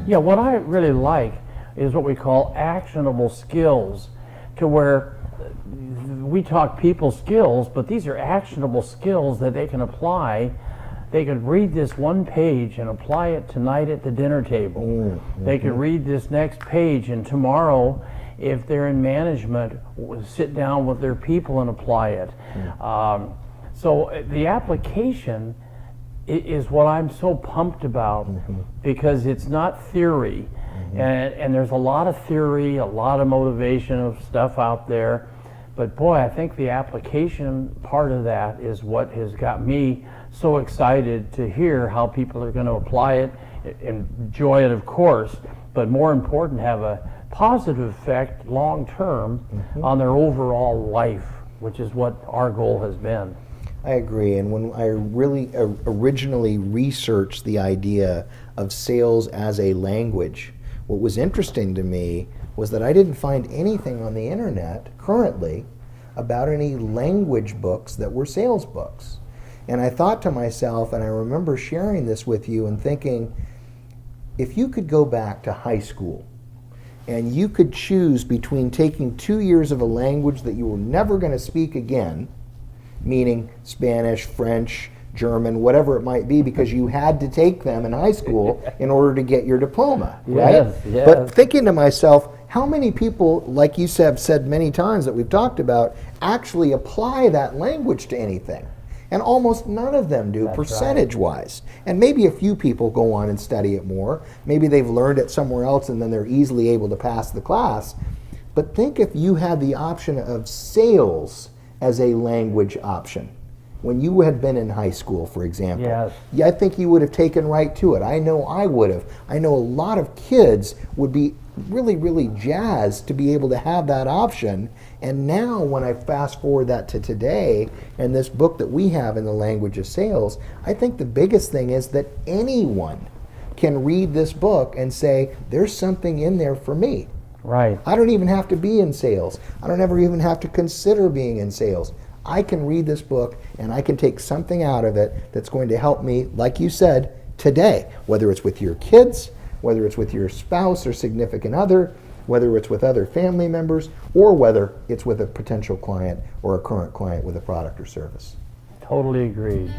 Yeah, what I really like is what we call actionable skills, to where we talk people skills, but these are actionable skills that they can apply. They could read this one page and apply it tonight at the dinner table. They could read this next page, and tomorrow, if they're in management, sit down with their people and apply it. So the application is what I'm so pumped about, because it's not theory. And there's a lot of theory, a lot of motivation of stuff out there. But boy, I think the application part of that is what has got me so excited to hear how people are going to apply it, enjoy it, of course, but more important, have a positive effect long term on their overall life, which is what our goal has been. I agree. And when I really originally researched the idea of sales as a language, what was interesting to me was that I didn't find anything on the internet currently about any language books that were sales books. And I thought to myself, and I remember sharing this with you and thinking, if you could go back to high school and you could choose between taking 2 years of a language that you were never going to speak again, meaning Spanish, French, German, whatever it might be, because you had to take them in high school in order to get your diploma, right? Yes. But thinking to myself, how many people, like you have said many times that we've talked about, actually apply that language to anything? And almost none of them do, percentage-wise. And maybe a few people go on and study it more. Maybe they've learned it somewhere else and then they're easily able to pass the class. But think if you had the option of sales as a language option. When you had been in high school, for example, I think you would have taken right to it. I know I would have. I know a lot of kids would be really, really jazzed to be able to have that option. And now when I fast forward that to today and this book that we have in the language of sales, I think the biggest thing is that anyone can read this book and say, there's something in there for me. Right. I don't even have to be in sales. I don't ever even have to consider being in sales. I can read this book and I can take something out of it that's going to help me, like you said, today, whether it's with your kids, whether it's with your spouse or significant other, whether it's with other family members, or whether it's with a potential client or a current client with a product or service. Totally agreed.